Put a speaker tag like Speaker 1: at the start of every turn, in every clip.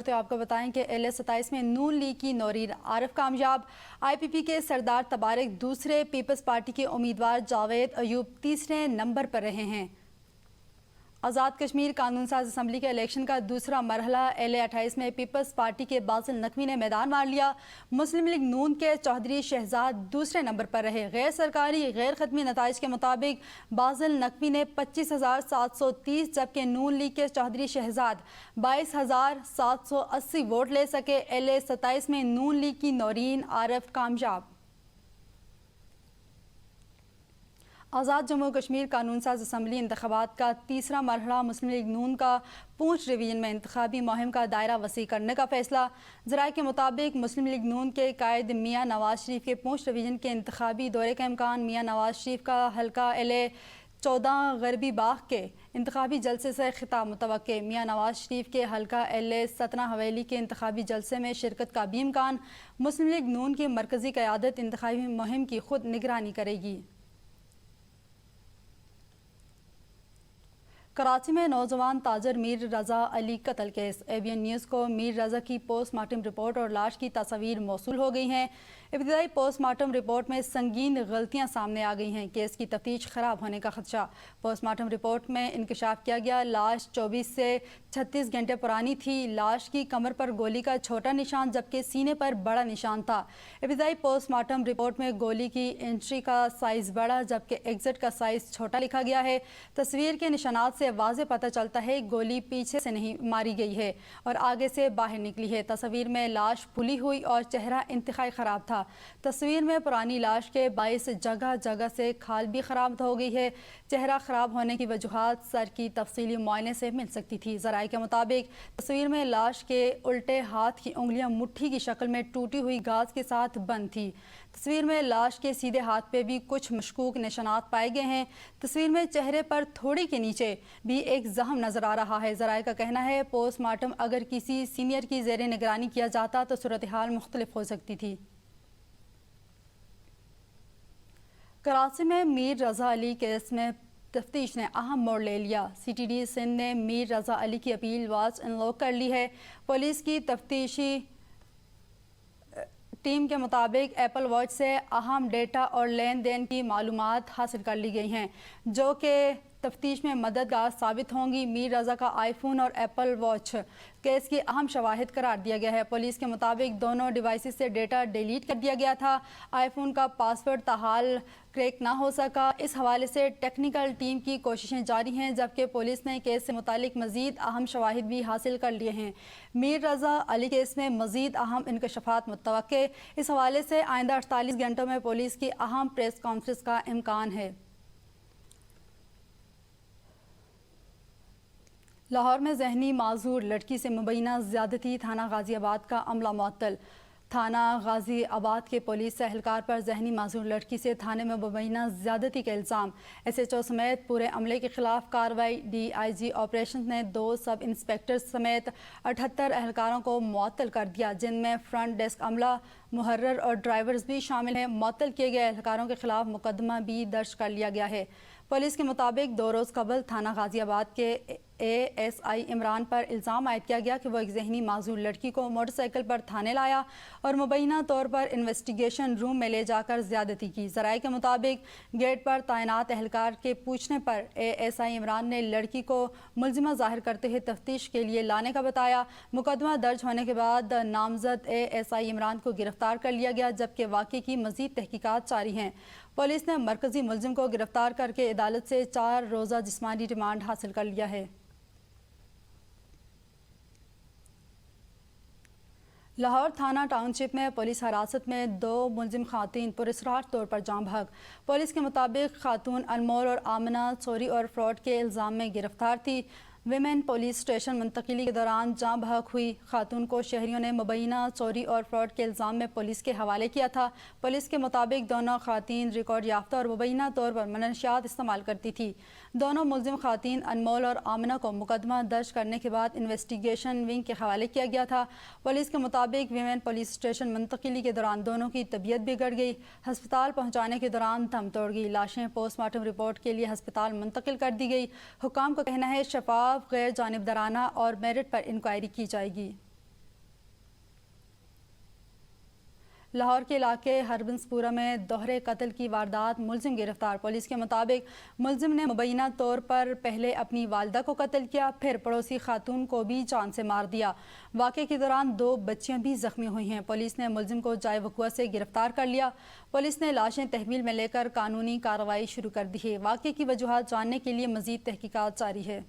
Speaker 1: ہوتے آپ کو بتائیں کہ LA-27 میں نون لیگ کی نورین عارف کامیاب، IPP کے سردار تبارک دوسرے، پیپلز پارٹی کے امیدوار جاوید ایوب تیسرے نمبر پر رہے ہیں۔ آزاد کشمیر قانون ساز اسمبلی کے الیکشن کا دوسرا مرحلہ LA-28 میں پیپلز پارٹی کے باسل نقوی نے میدان مار لیا۔ مسلم لیگ نون کے چودھری شہزاد دوسرے نمبر پر رہے۔ غیر سرکاری غیر خدمی نتائج کے مطابق باسل نقوی نے 25,730 جبکہ نون لیگ کے چودھری شہزاد 22,780 ووٹ لے سکے۔ LA-27 میں نون لیگ کی نورین عارف کامیاب۔ آزاد جموں کشمیر قانون ساز اسمبلی انتخابات کا تیسرا مرحلہ مسلم لیگ نون کا پونچھ ڈویژن میں انتخابی مہم کا دائرہ وسیع کرنے کا فیصلہ۔ ذرائع کے مطابق مسلم لیگ نون کے قائد میاں نواز شریف کے پونچھ ڈویژن کے انتخابی دورے کا امکان۔ میاں نواز شریف کا حلقہ LA-14 غربی باغ کے انتخابی جلسے سے خطاب متوقع۔ میاں نواز شریف کے حلقہ LA-17 حویلی کے انتخابی جلسے میں شرکت کا بھی امکان۔ مسلم لیگ نون کی مرکزی قیادت انتخابی مہم کی خود نگرانی کرے گی۔ کراچی میں نوجوان تاجر میر رضا علی قتل کیس۔ ABN نیوز کو میر رضا کی پوسٹ مارٹم رپورٹ اور لاش کی تصاویر موصول ہو گئی ہیں۔ ابتدائی پوسٹ مارٹم رپورٹ میں سنگین غلطیاں سامنے آ گئی ہیں۔ کیس کی تفتیش خراب ہونے کا خدشہ۔ پوسٹ مارٹم رپورٹ میں انکشاف کیا گیا لاش 24 سے 36 گھنٹے پرانی تھی۔ لاش کی کمر پر گولی کا چھوٹا نشان جبکہ سینے پر بڑا نشان تھا۔ ابتدائی پوسٹ مارٹم رپورٹ میں گولی کی انٹری کا سائز بڑا جبکہ ایگزٹ کا سائز چھوٹا لکھا گیا ہے۔ تصویر کے نشانات سے واضح پتہ چلتا ہے گولی پیچھے سے نہیں ماری گئی ہے اور آگے سے باہر نکلی ہے۔ تصویر میں لاش پھلی ہوئی اور چہرہ انتہائی خراب تھا۔ تصویر میں پرانی لاش کے باعث جگہ جگہ سے کھال بھی خراب ہو گئی ہے۔ چہرہ خراب ہونے کی وجوہات سر کی تفصیلی معائنے سے مل سکتی تھی۔ ذرائع کے مطابق تصویر میں لاش کے الٹے ہاتھ کی انگلیاں مٹھی کی شکل میں ٹوٹی ہوئی گاز کے ساتھ بند تھی۔ تصویر میں لاش کے سیدھے ہاتھ پہ بھی کچھ مشکوک نشانات پائے گئے ہیں۔ تصویر میں چہرے پر تھوڑی کے نیچے بھی ایک زخم نظر آ رہا ہے۔ ذرائع کا کہنا ہے پوسٹ مارٹم اگر کسی سینئر کی زیر نگرانی کیا جاتا تو صورتحال مختلف ہو سکتی تھی۔ کراچی میں میر رضا علی کیس میں تفتیش نے اہم موڑ لے لیا۔ CTD سندھ نے میر رضا علی کی اپیل واچ انلوک کر لی ہے۔ پولیس کی تفتیشی ٹیم کے مطابق ایپل واچ سے اہم ڈیٹا اور لین دین کی معلومات حاصل کر لی گئی ہیں جو کہ تفتیش میں مددگار ثابت ہوں گی۔ میر رضا کا آئی فون اور ایپل واچ کیس کی اہم شواہد قرار دیا گیا ہے۔ پولیس کے مطابق دونوں ڈیوائسز سے ڈیٹا ڈیلیٹ کر دیا گیا تھا۔ آئی فون کا پاسورڈ تاحال کریک نہ ہو سکا۔ اس حوالے سے ٹیکنیکل ٹیم کی کوششیں جاری ہیں جبکہ پولیس نے کیس سے متعلق مزید اہم شواہد بھی حاصل کر لیے ہیں۔ میر رضا علی کیس میں مزید اہم انکشافات متوقع۔ اس حوالے سے آئندہ 48 گھنٹوں میں پولیس کی اہم پریس کانفرنس کا امکان ہے۔ لاہور میں ذہنی معذور لڑکی سے مبینہ زیادتی، تھانہ غازی آباد کا عملہ معطل۔ تھانہ غازی آباد کے پولیس اہلکار پر ذہنی معذور لڑکی سے تھانے میں مبینہ زیادتی کے الزام۔ SHO سمیت پورے عملے کے خلاف کارروائی۔ DIG آپریشنز نے 2 سب انسپکٹر سمیت 78 اہلکاروں کو معطل کر دیا جن میں فرنٹ ڈیسک عملہ، محرر اور ڈرائیورز بھی شامل ہیں۔ معطل کیے گئے اہلکاروں کے خلاف مقدمہ بھی درج کر لیا گیا ہے۔ پولیس کے مطابق 2 روز قبل تھانہ غازی آباد کے ASI عمران پر الزام عائد کیا گیا کہ وہ ایک ذہنی معذور لڑکی کو موٹر سائیکل پر تھانے لایا اور مبینہ طور پر انویسٹیگیشن روم میں لے جا کر زیادتی کی۔ ذرائع کے مطابق گیٹ پر تعینات اہلکار کے پوچھنے پر ASI عمران نے لڑکی کو ملزمہ ظاہر کرتے ہوئے تفتیش کے لیے لانے کا بتایا۔ مقدمہ درج ہونے کے بعد نامزد ASI عمران کو گرفتار کر لیا گیا جبکہ واقعے کی مزید تحقیقات جاری ہیں۔ پولیس نے مرکزی ملزم کو گرفتار کر کے عدالت سے 4 روزہ جسمانی ریمانڈ حاصل کر لیا ہے۔ لاہور تھانہ ٹاؤن شپ میں پولیس حراست میں 2 ملزم خواتین پراسرار طور پر جاں بحق۔ پولیس کے مطابق خاتون انمول اور آمنہ چوری اور فراڈ کے الزام میں گرفتار تھی۔ ویمن پولیس اسٹیشن منتقلی کے دوران جاں بحق ہوئی۔ خاتون کو شہریوں نے مبینہ چوری اور فراڈ کے الزام میں پولیس کے حوالے کیا تھا۔ پولیس کے مطابق دونوں خواتین ریکارڈ یافتہ اور مبینہ طور پر منشیات استعمال کرتی تھی۔ دونوں ملزم خواتین انمول اور آمنہ کو مقدمہ درج کرنے کے بعد انویسٹیگیشن ونگ کے حوالے کیا گیا تھا۔ پولیس کے مطابق ویمن پولیس اسٹیشن منتقلی کے دوران دونوں کی طبیعت بگڑ گئی۔ ہسپتال پہنچانے کے دوران دم توڑ گئی۔ لاشیں پوسٹ مارٹم رپورٹ کے لیے ہسپتال منتقل کر دی گئی۔ حکام کا کہنا ہے شفاف، غیر جانبدارانہ اور میرٹ پر انکوائری کی جائے گی۔ لاہور کے علاقے ہربنسپورہ میں دوہرے قتل کی واردات، ملزم گرفتار۔ پولیس کے مطابق ملزم نے مبینہ طور پر پہلے اپنی والدہ کو قتل کیا، پھر پڑوسی خاتون کو بھی جان سے مار دیا۔ واقعے کے دوران 2 بچیاں بھی زخمی ہوئی ہیں۔ پولیس نے ملزم کو جائے وقوع سے گرفتار کر لیا۔ پولیس نے لاشیں تحویل میں لے کر قانونی کارروائی شروع کر دی ہے۔ واقعے کی وجوہات جاننے کے لیے مزید تحقیقات جاری ہے۔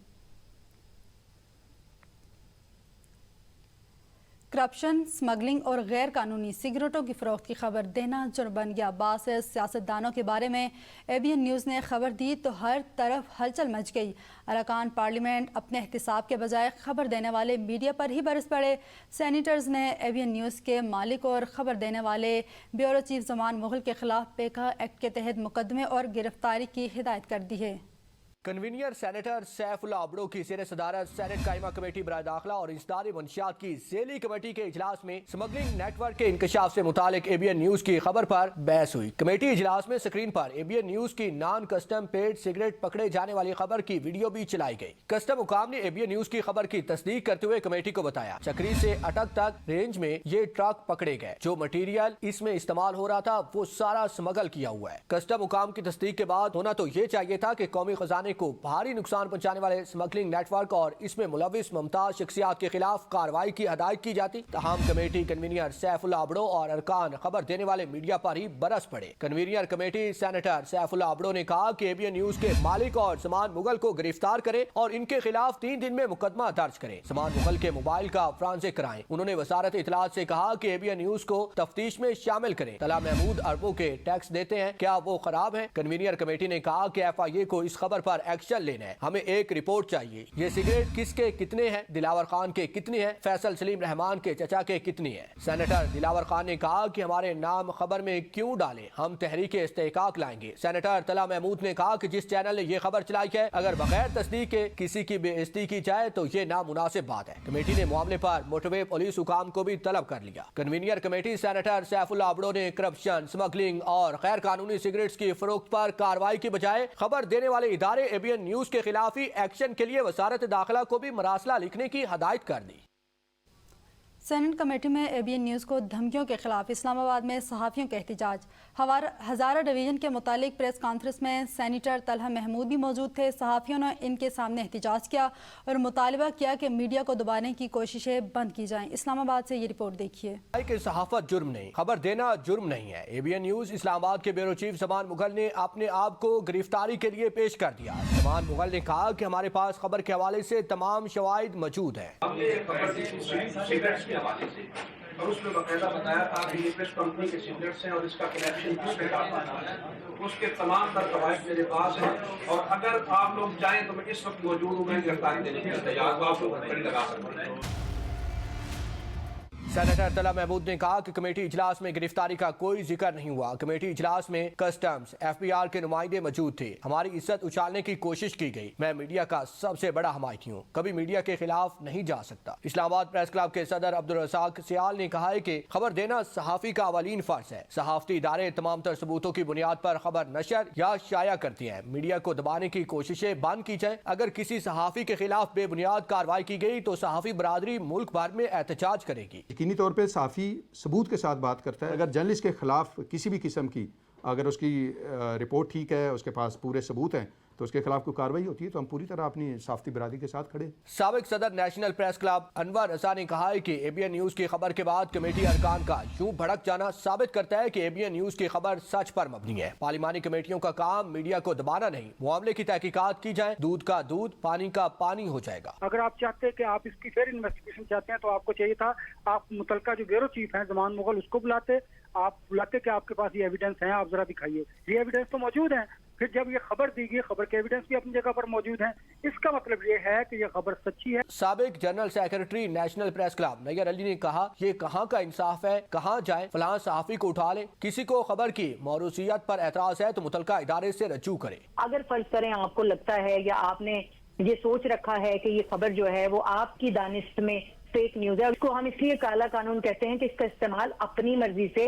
Speaker 1: کرپشن، سمگلنگ اور غیر قانونی سگریٹوں کی فروخت کی خبر دینا جرم بن گیا۔ بعض سیاستدانوں کے بارے میں ABN نیوز نے خبر دی تو ہر طرف ہلچل مچ گئی۔ ارکان پارلیمنٹ اپنے احتساب کے بجائے خبر دینے والے میڈیا پر ہی برس پڑے۔ سینیٹرز نے ABN نیوز کے مالک اور خبر دینے والے بیورو چیف زمان مغل کے خلاف پیکا ایکٹ کے تحت مقدمے اور گرفتاری کی ہدایت کر دی ہے۔
Speaker 2: کنوینئر سینیٹر سیف اللہ ابڑو کی زیر صدارت سینٹ قائمہ کمیٹی برائے داخلہ اور انسداد منشیات کی ذیلی کمیٹی کے اجلاس میں سمگلنگ نیٹ ورک کے انکشاف سے متعلق ABN نیوز کی خبر پر بحث ہوئی۔ کمیٹی اجلاس میں سکرین پر ABN نیوز کی نان کسٹم پیڈ سگریٹ پکڑے جانے والی خبر کی ویڈیو بھی چلائی گئی۔ کسٹم حکام نے ABN نیوز کی خبر کی تصدیق کرتے ہوئے کمیٹی کو بتایا چکری سے اٹک تک رینج میں یہ ٹرک پکڑے گئے، جو مٹیریل اس میں استعمال ہو رہا تھا وہ سارا سمگل کیا ہوا ہے۔ کسٹم حکام کی تصدیق کے بعد ہونا تو یہ چاہیے تھا کہ قومی خزانے کو بھاری نقصان پہنچانے والے سمگلنگ نیٹ ورک اور اس میں ملوث ممتاز شخصیات کے خلاف کارروائی کی ہدایت کی جاتی۔ تاہم کمیٹی کنوینئر سیف اللہ ابڑو اور ارکان خبر دینے والے میڈیا پر ہی برس پڑے۔ Convener committee senator Saif Ullah Abro نے کہا کہ ABN نیوز کے مالک اور زمان مغل کو گرفتار کرے اور ان کے خلاف 3 دن میں مقدمہ درج کرے۔ زمان مغل کے موبائل کا فرانزک کرائیں۔ انہوں نے وزارت اطلاعات سے کہا کہ ABN نیوز کو تفتیش میں شامل کریں۔ طلعت محمود اربوں کے ٹیکس دیتے ہیں، کیا وہ خراب ہیں؟ کنوینئر کمیٹی نے کہا کہ FIA کو اس خبر پر ایکشن لینا ہے، ہمیں ایک رپورٹ چاہیے۔ یہ سگریٹ کس کے کتنے ہیں؟ دلاور خان کے کتنے ہیں؟ فیصل سلیم رحمان کے چچا کے کتنی ہیں؟ سینیٹر دلاور خان نے کہا کہ ہمارے نام خبر میں کیوں ڈالیں، ہم تحریک استحقاق لائیں گے۔ سینیٹر طلعت محمود نے کہا کہ جس چینل نے یہ خبر چلائی ہے، اگر بغیر تصدیق کے کسی کی بے عزتی کی جائے تو یہ نامناسب بات ہے۔ کمیٹی نے معاملے پر موٹروے پولیس حکام کو بھی طلب کر لیا۔ Convener committee senator Saif Ullah Abro نے کرپشن، سمگلنگ اور غیر قانونی سگریٹس کی فروخت پر کارروائی کی بجائے خبر دینے والے ادارے ABN نیوز کے خلاف ہی ایکشن کے لیے وزارت داخلہ کو بھی مراسلہ لکھنے کی ہدایت کر دی۔
Speaker 1: سینٹ کمیٹی میں ABN نیوز کو دھمکیوں کے خلاف اسلام آباد میں صحافیوں کا احتجاج۔ ہزارہ ڈویژن کے متعلق پریس کانفرنس میں سینیٹر طلحہ محمود بھی موجود تھے۔ صحافیوں نے ان کے سامنے احتجاج کیا اور مطالبہ کیا کہ میڈیا کو دبانے کی کوششیں بند کی جائیں۔ اسلام آباد سے یہ رپورٹ دیکھیے۔
Speaker 2: کہ صحافت جرم نہیں، خبر دینا جرم نہیں ہے۔ ABN نیوز اسلام آباد کے بیورو چیف زمان مغل نے اپنے آپ کو گرفتاری کے لیے پیش کر دیا۔ زمان مغل نے کہا کہ ہمارے پاس خبر کے حوالے سے تمام شواہد موجود ہیں۔
Speaker 3: اور اس میں باقاعدہ بتایا تھا کہ یہ پریس کمپنی کے سگریٹس ہیں اور اس کا کنیکشن کس سے ہے، اس کے تمام تر قواعد میرے پاس ہیں، اور اگر آپ لوگ چاہیں تو میں اس وقت موجود ہوں، میں گرفتاری دینے کے لیے تیار ہوں، آپ لوگ گھڑی لگا سکتے ہیں۔
Speaker 2: سینیٹر طلعت محمود نے کہا کہ کمیٹی اجلاس میں گرفتاری کا کوئی ذکر نہیں ہوا۔ کمیٹی اجلاس میں کسٹمز، FBR کے نمائندے موجود تھے۔ ہماری عزت اچھالنے کی کوشش کی گئی۔ میں میڈیا کا سب سے بڑا حمایتی ہوں، کبھی میڈیا کے خلاف نہیں جا سکتا۔ اسلام آباد پریس کلب کے صدر عبدالرزاق سیال نے کہا ہے کہ خبر دینا صحافی کا اولین فرض ہے۔ صحافتی ادارے تمام تر ثبوتوں کی بنیاد پر خبر نشر یا شائع کرتی ہیں۔ میڈیا کو دبانے کی کوششیں بند کی جائیں۔ اگر کسی صحافی کے خلاف بے بنیاد کارروائی کی گئی تو صحافی برادری ملک بھر میں احتجاج کرے گی۔
Speaker 4: یقینی طور پہ صحافی ثبوت کے ساتھ بات کرتا ہے۔ اگر جرنلسٹ کے خلاف کسی بھی قسم کی اگر اس کی رپورٹ ٹھیک ہے، اس کے پاس پورے ثبوت ہیں تو اس کے خلاف کوئی کارروائی ہوتی ہے تو ہم پوری طرح اپنی صحافتی برادری کے ساتھ کھڑے۔
Speaker 2: سابق صدر نیشنل پریس کلب انور رضا نے کہا ہے کہ ABN نیوز کی خبر کے بعد کمیٹی ارکان کا یوں بھڑک جانا ثابت کرتا ہے کہ ABN نیوز کی خبر سچ پر مبنی ہے۔ پارلیمانی کمیٹیوں کا کام میڈیا کو دبانا نہیں، معاملے کی تحقیقات کی جائیں، دودھ کا دودھ، پانی کا پانی ہو جائے گا۔
Speaker 5: اگر آپ چاہتے ہیں کہ آپ اس کی فیئر انویسٹیگیشن چاہتے ہیں تو آپ کو چاہیے تھا آپ متعلقہ جو بیورو چیف ہیں زمان مغل اس کو بلاتے کہ آپ کے پاس یہ ایویڈنس ہیں، آپ ذرا دکھائیے۔ یہ ایویڈنس تو موجود ہیں، پھر جب یہ خبر دی گئی، خبر کے ایویڈنس بھی اپنی جگہ پر موجود ہیں، اس کا مطلب یہ ہے کہ یہ خبر سچی ہے۔
Speaker 2: سابق general secretary national press club Nayyar Ali نے کہا یہ کہاں کا انصاف ہے، کہاں جائیں، فلاں صحافی کو اٹھا لیں، کسی کو خبر کی موروثیت پر اعتراض ہے تو متعلقہ ادارے سے رجوع کرے۔
Speaker 6: اگر فرض کریں آپ کو لگتا ہے یا آپ نے یہ سوچ رکھا ہے کہ یہ خبر جو ہے وہ آپ کی دانست میں فیک نیوز ہے، اس کو ہم اس لیے کالا قانون کہتے ہیں کہ اس کا استعمال اپنی مرضی سے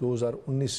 Speaker 7: 2019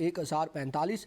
Speaker 2: 1045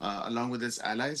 Speaker 8: along with its allies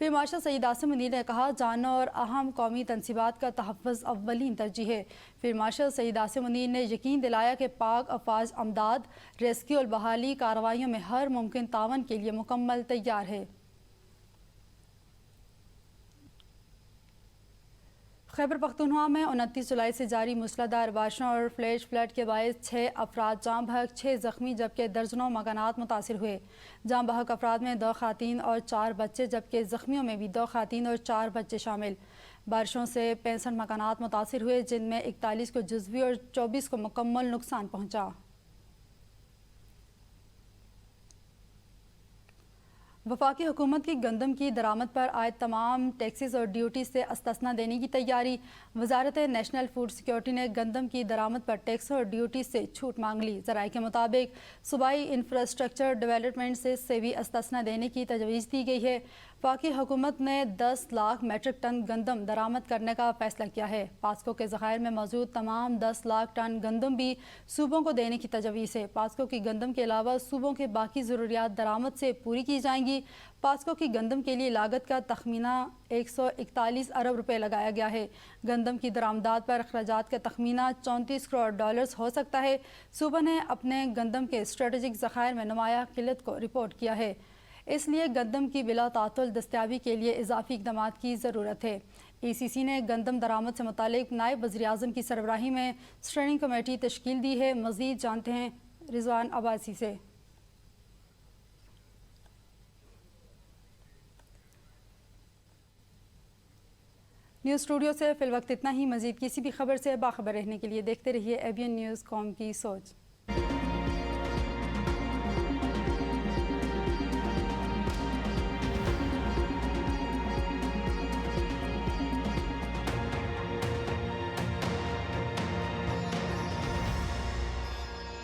Speaker 1: پھر مارشل سعید عاصم منیر نے کہا جانوں اور اہم قومی تنصیبات کا تحفظ اولین ترجیح ہے۔ پھر مارشل سعید عاصم منیر نے یقین دلایا کہ پاک افواج امداد، ریسکیو اور بحالی کارروائیوں میں ہر ممکن تعاون کے لیے مکمل تیار ہے۔ خیبر پختونخوا میں 29 جولائی سے جاری موسلادھار بارشوں اور فلیش فلڈ کے باعث 6 افراد جاں بحق، 6 زخمی جبکہ درجنوں مکانات متاثر ہوئے۔ جاں بحق افراد میں 2 خواتین اور 4 بچے جبکہ زخمیوں میں بھی 2 خواتین اور 4 بچے شامل۔ بارشوں سے 65 مکانات متاثر ہوئے جن میں 41 کو جزوی اور 24 کو مکمل نقصان پہنچا۔ وفاقی حکومت کی گندم کی درآمد پر عائد تمام ٹیکسز اور ڈیوٹی سے استثنا دینے کی تیاری۔ وزارت نیشنل فوڈ سیکیورٹی نے گندم کی درآمد پر ٹیکس اور ڈیوٹی سے چھوٹ مانگ لی۔ ذرائع کے مطابق صوبائی انفراسٹرکچر ڈیولپمنٹ سے بھی استثنا دینے کی تجویز دی گئی ہے۔ وفاقی حکومت نے 10 لاکھ میٹرک ٹن گندم درآمد کرنے کا فیصلہ کیا ہے۔ پاسکو کے ذخائر میں موجود تمام 10 لاکھ ٹن گندم بھی صوبوں کو دینے کی تجویز ہے۔ پاسکو کی گندم کے علاوہ صوبوں کے باقی ضروریات درآمد سے پوری کی جائیں گی۔ پاسکو کی گندم کے لیے لاگت کا تخمینہ 141 ارب روپے لگایا گیا ہے۔ گندم کی درآمدات پر اخراجات کا تخمینہ 34 کروڑ ڈالرز ہو سکتا ہے۔ صوبہ نے اپنے گندم کے اسٹریٹجک ذخائر میں نمایاں قلت کو رپورٹ کیا ہے، اس لیے گندم کی بلا تعطل دستیابی کے لیے اضافی اقدامات کی ضرورت ہے۔ ای سی سی نے گندم درآمد سے متعلق نائب وزیر اعظم کی سربراہی میں اسٹینڈنگ کمیٹی تشکیل دی ہے۔ مزید جانتے ہیں رضوان عباسی سے۔ نیوز اسٹوڈیو سے فی الوقت اتنا ہی۔ مزید کسی بھی خبر سے باخبر رہنے کے لیے دیکھتے رہیے ABN نیوز قوم کی سوچ۔